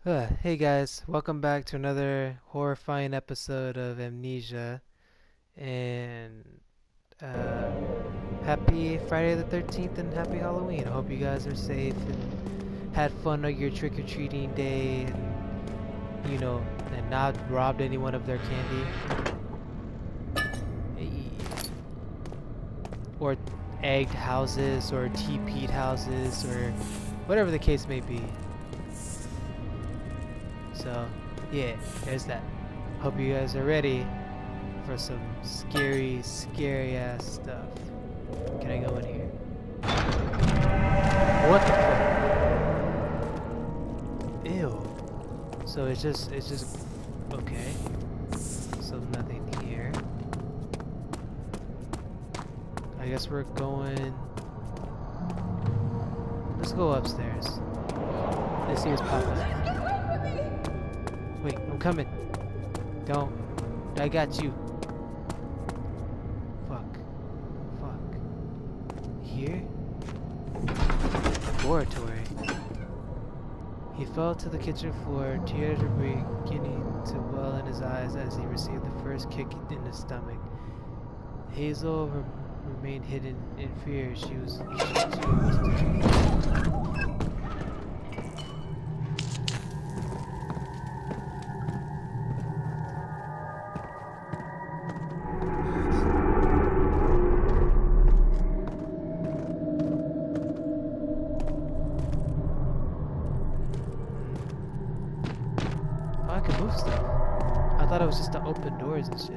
Hey guys, welcome back to another horrifying episode of Amnesia, and uh, happy Friday the 13th and happy Halloween. I hope you guys are safe and had fun on your trick-or-treating day and not robbed anyone of their candy. Hey. Or egged houses or TP'd houses or whatever the case may be. So, yeah, there's that. Hope you guys are ready for some scary, scary ass stuff. Can I go in here? What the fuck? Ew. So it's just, okay. So nothing here. I guess we're going, let's go upstairs. Let's see what's popping. Wait, I'm coming. Don't. I got you. Fuck. Fuck. Here? Laboratory. He fell to the kitchen floor, tears were beginning to well in his eyes as he received the first kick in his stomach. Hazel remained hidden in fear. She was I could move stuff. I thought it was just to open doors and shit.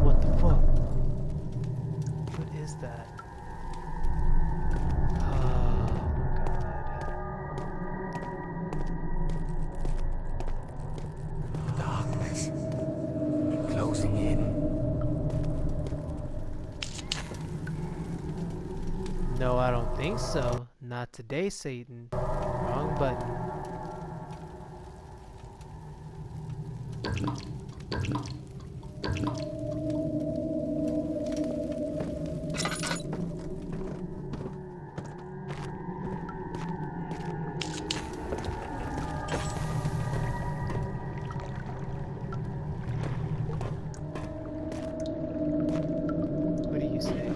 What the fuck? What is that? Oh my god. Darkness closing in. No, I don't think so. Not today, Satan. Wrong button. What do you say?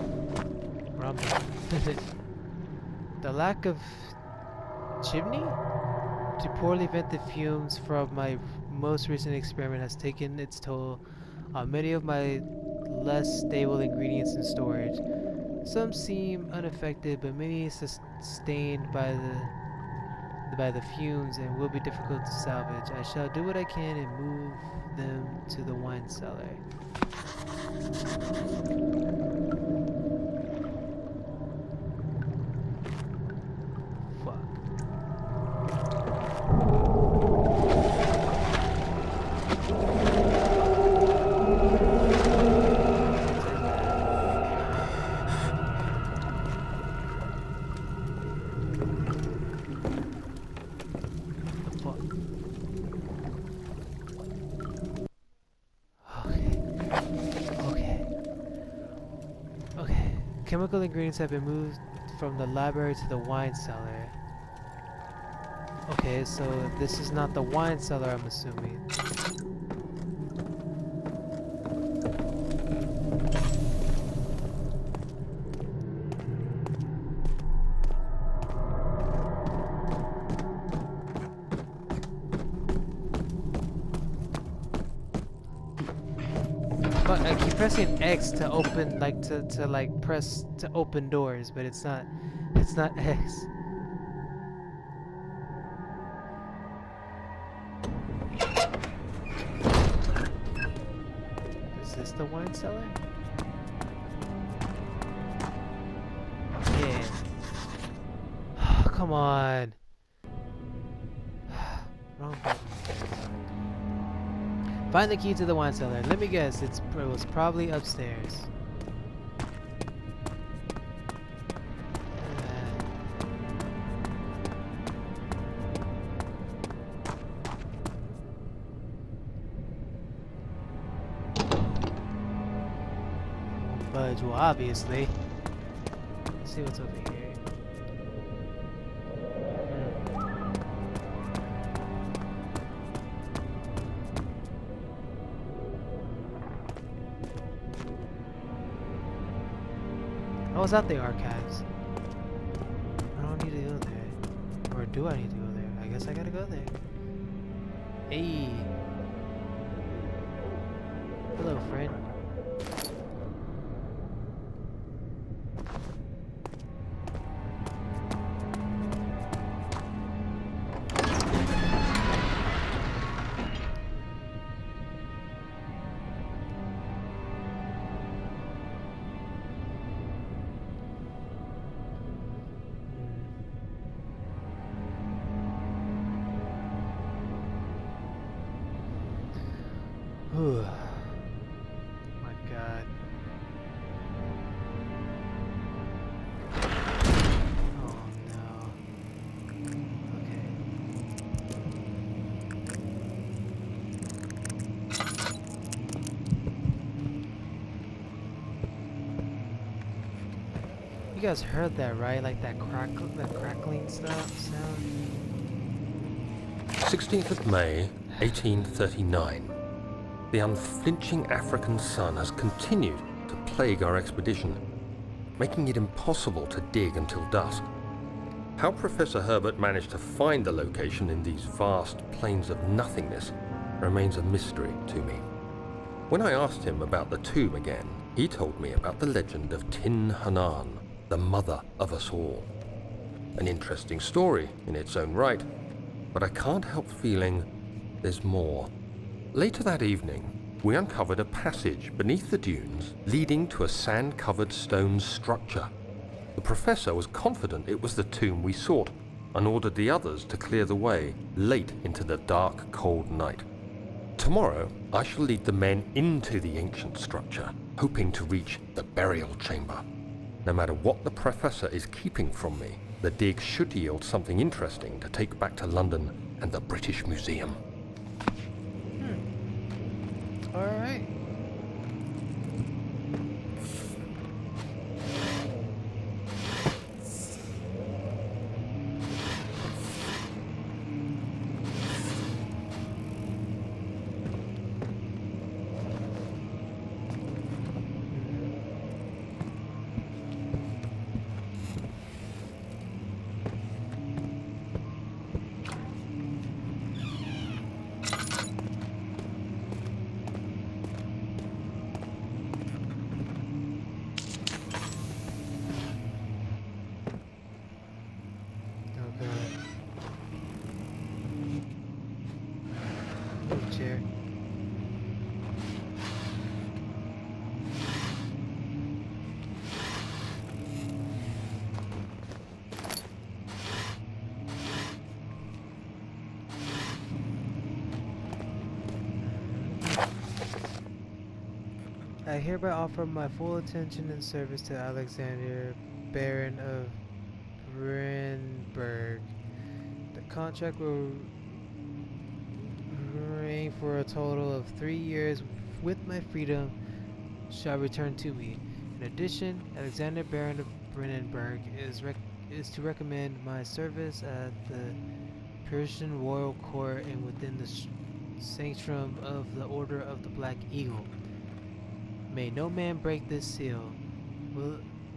Wrong button. The lack of chimney to poorly vent the fumes from my most recent experiment has taken its toll on many of my less stable ingredients in storage. Some seem unaffected, but many sustained by the fumes and will be difficult to salvage. I shall do what I can and move them to the wine cellar. Fuck. Fuck. Okay. Chemical ingredients have been moved from the library to the wine cellar. Okay, so this is not the wine cellar, I'm assuming. But I keep pressing X to open, like to like press to open doors, but it's not X. Is this the wine cellar? Yeah. Come on. Wrong button. Find the key to the wine cellar. Let me guess, it was probably upstairs. Budge, well, obviously. Let's see what's over here. I was at the archives. I don't need to go there. Or do I need to go there? I guess I gotta go there. Hey. Hello, friend. Whew. My God. Oh no. Okay. You guys heard that, right? Like that crackling stuff sound? 16th of May, 1839. The unflinching African sun has continued to plague our expedition, making it impossible to dig until dusk. How Professor Herbert managed to find the location in these vast plains of nothingness remains a mystery to me. When I asked him about the tomb again, he told me about the legend of Tin Hanan, the mother of us all. An interesting story in its own right, but I can't help feeling there's more. Later that evening, we uncovered a passage beneath the dunes leading to a sand-covered stone structure. The professor was confident it was the tomb we sought and ordered the others to clear the way late into the dark, cold night. Tomorrow, I shall lead the men into the ancient structure, hoping to reach the burial chamber. No matter what the professor is keeping from me, the dig should yield something interesting to take back to London and the British Museum. Alright. Chair. I hereby offer my full attention and service to Alexander, Baron of Brennenburg. The contract will reign for a total of 3 years, with my freedom shall return to me. In addition, Alexander, Baron of Brennenburg is to recommend my service at the Persian royal court and within the sanctum of the Order of the Black Eagle. May no man break this seal.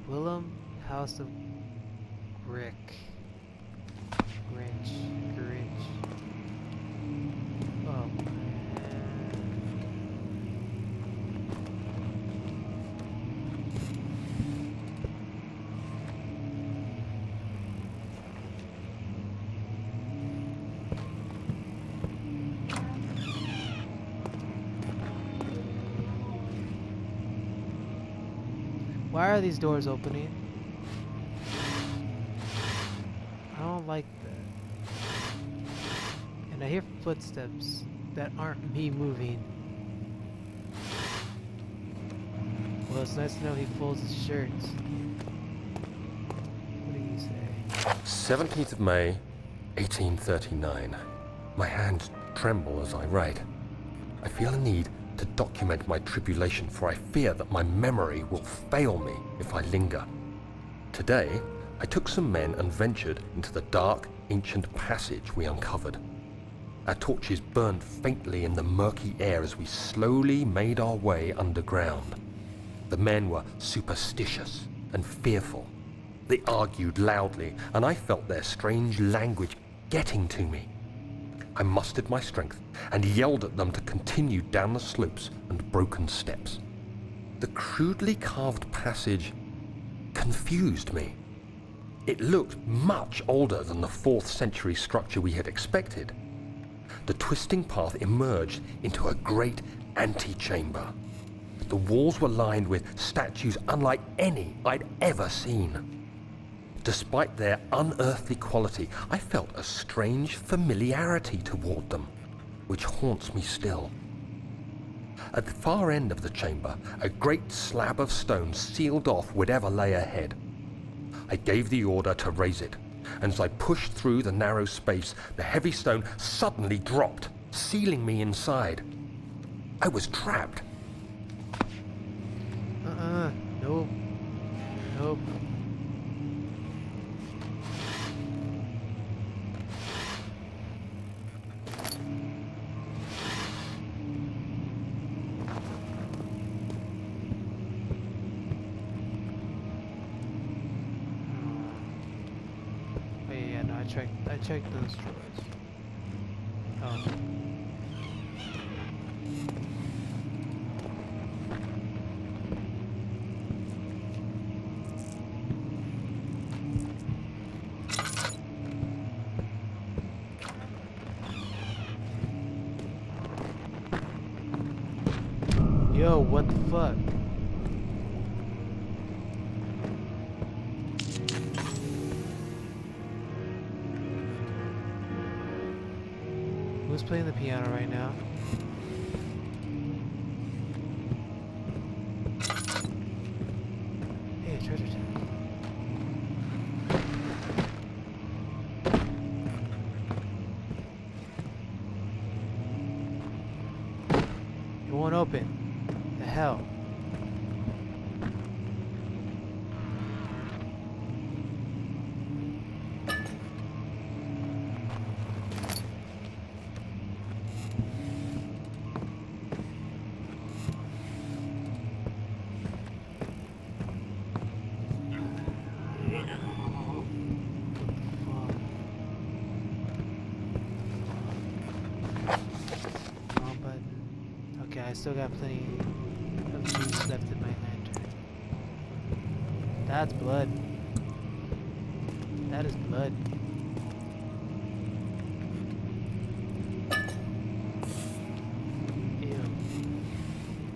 Willem, House of Grinch. Oh, why are these doors opening? I don't like that. And I hear footsteps that aren't me moving. Well, it's nice to know he folds his shirts. What do you say? 17th of May, 1839. My hands tremble as I write. I feel a need to document my tribulation, for I fear that my memory will fail me if I linger. Today, I took some men and ventured into the dark, ancient passage we uncovered. Our torches burned faintly in the murky air as we slowly made our way underground. The men were superstitious and fearful. They argued loudly, and I felt their strange language getting to me. I mustered my strength and yelled at them to continue down the slopes and broken steps. The crudely carved passage confused me. It looked much older than the 4th century structure we had expected. The twisting path emerged into a great antechamber. The walls were lined with statues unlike any I'd ever seen. Despite their unearthly quality, I felt a strange familiarity toward them, which haunts me still. At the far end of the chamber, a great slab of stone sealed off whatever lay ahead. I gave the order to raise it, and as I pushed through the narrow space, the heavy stone suddenly dropped, sealing me inside. I was trapped. Nope. Nope. Wait, yeah, no, I checked those drawers. Oh. Yo, what the fuck? Who's playing the piano right now? Hey, a treasure chest. It won't open. The hell? Wrong button. Okay, I still got plenty of juice left in my lantern. That's blood. That is blood. Ew.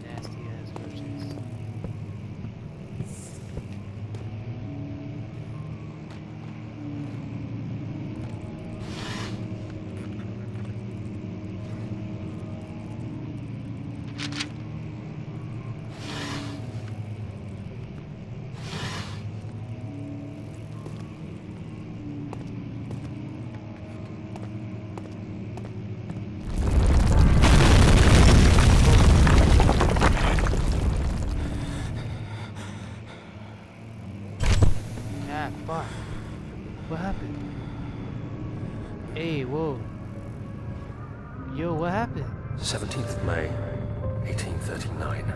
Nasty ass roaches. Ah, fuck. What happened? Hey, whoa. Yo, what happened? 17th of May, 1839.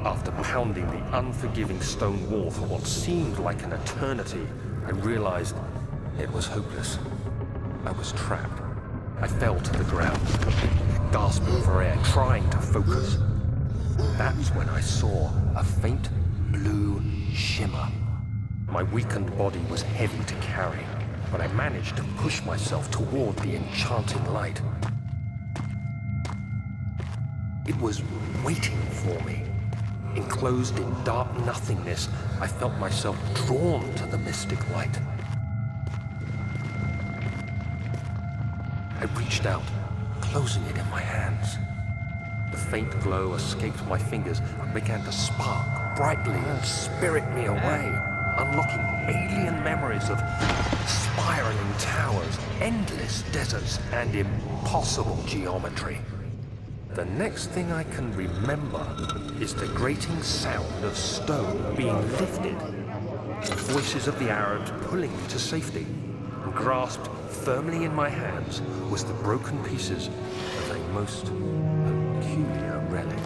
After pounding the unforgiving stone wall for what seemed like an eternity, I realized it was hopeless. I was trapped. I fell to the ground, gasping for air, trying to focus. That's when I saw a faint blue shimmer. My weakened body was heavy to carry, but I managed to push myself toward the enchanting light. It was waiting for me. Enclosed in dark nothingness, I felt myself drawn to the mystic light. I reached out, closing it in my hands. The faint glow escaped my fingers and began to spark brightly and spirit me away, unlocking alien memories of spiraling towers, endless deserts, and impossible geometry. The next thing I can remember is the grating sound of stone being lifted, the voices of the Arabs pulling me to safety, and grasped firmly in my hands was the broken pieces of a most peculiar relic.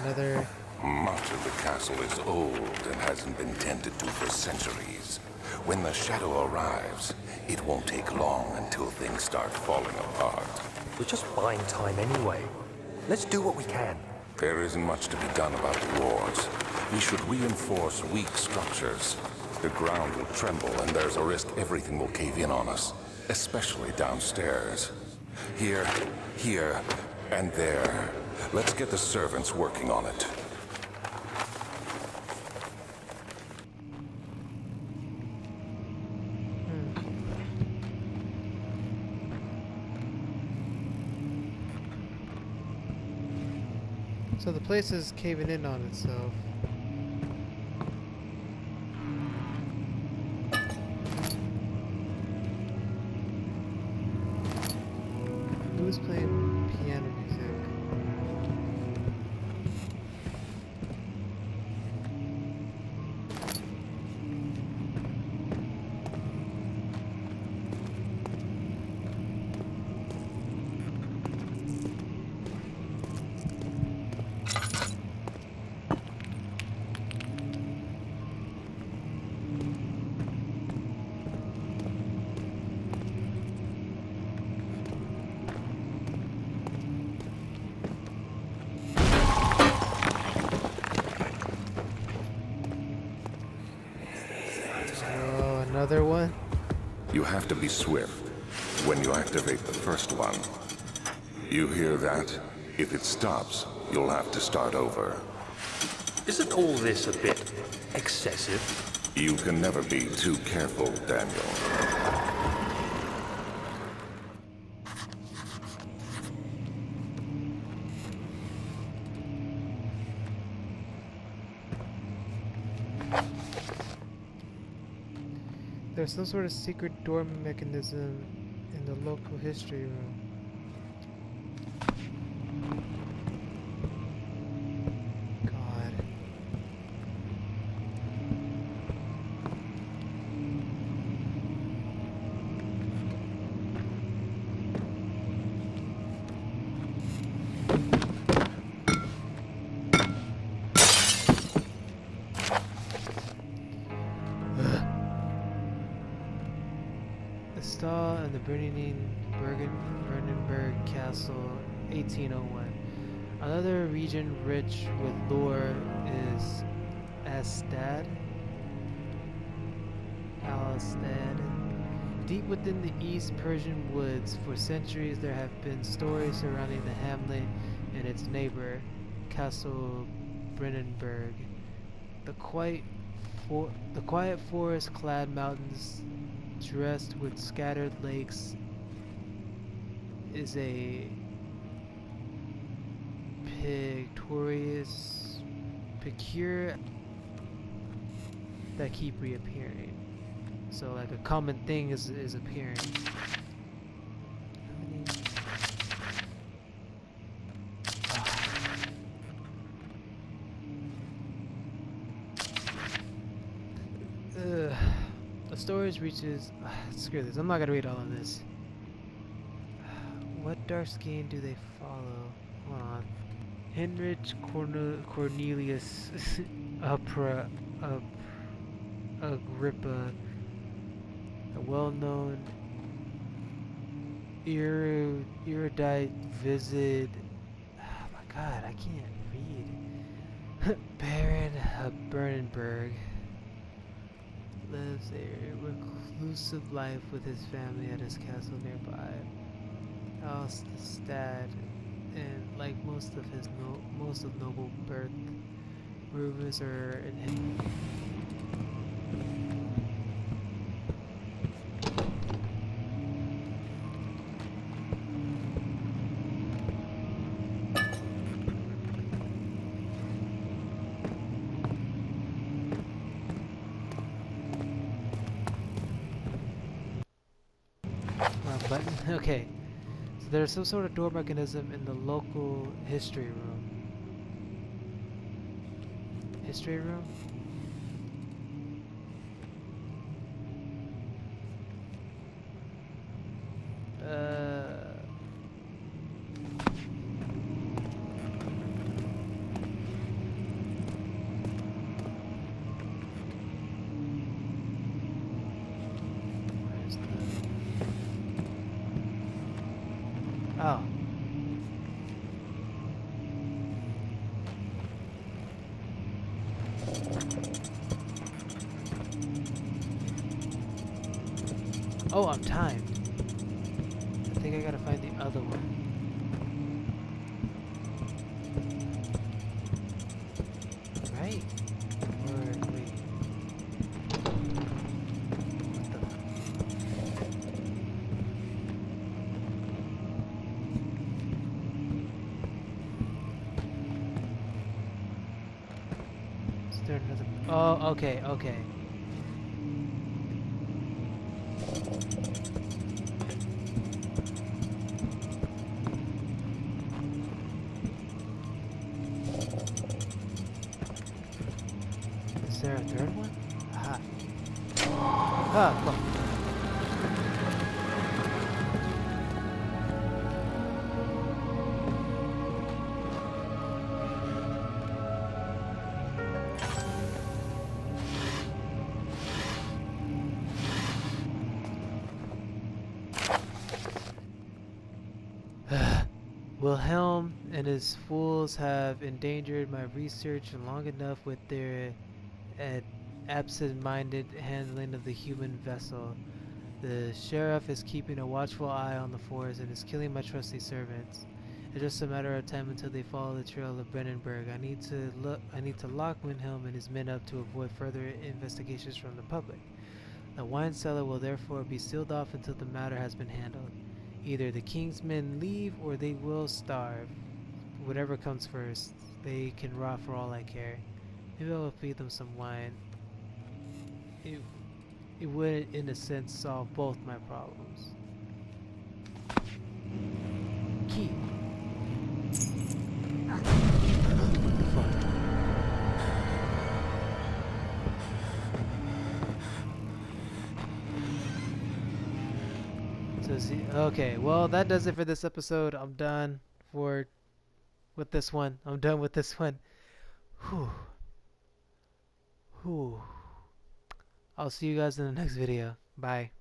Another. Much of the castle is old and hasn't been tended to for centuries. When the shadow arrives, it won't take long until things start falling apart. We're just buying time anyway. Let's do what we can. There isn't much to be done about the wards. We should reinforce weak structures. The ground will tremble and there's a risk everything will cave in on us, especially downstairs. Here, and there. Let's get the servants working on it. So the place is caving in on itself. Who's playing piano music? Oh, another one? You have to be swift when you activate the first one. You hear that? If it stops, you'll have to start over. Isn't all this a bit excessive? You can never be too careful, Daniel. There's some sort of secret door mechanism in the local history room. God. Stall and the Brennenberg Castle, 1801. Another region rich with lore is Alstad. Deep within the East Persian woods, for centuries there have been stories surrounding the hamlet and its neighbor, Castle Brennenberg. The quiet forest-clad mountains dressed with scattered lakes is a picture that keep reappearing. So like a common thing is appearing. The storage reaches. Screw this. I'm not gonna read all of this. What dark skin do they follow? Hold on. Heinrich Cornelius Agrippa, a well-known erudite visit. Oh my God, I can't read. Baron of Brennenberg lives a reclusive life with his family at his castle nearby. Alstad and like most of noble birth, rumors are in. Wrong button. Okay. So there's some sort of door mechanism in the local history room. History room? Where's the... Oh. Oh, I'm timed. I think I gotta find the other one. Right? Or wait. What the Is there another? Oh, okay, okay. Is there a third one? Aha. Ah, look. Wilhelm and his fools have endangered my research long enough with their absent-minded handling of the human vessel. The sheriff is keeping a watchful eye on the forest and is killing my trusty servants. It's just a matter of time until they follow the trail of Brennenberg. I need to lock Wilhelm and his men up to avoid further investigations from the public. The wine cellar will therefore be sealed off until the matter has been handled. Either the king's men leave or they will starve. Whatever comes first, they can rot for all I care. Maybe I will feed them some wine. It would, in a sense, solve both my problems. Key. Fuck. So okay, well that does it for this episode. I'm done with this one. I'm done with this one. Whew. Whew. I'll see you guys in the next video. Bye.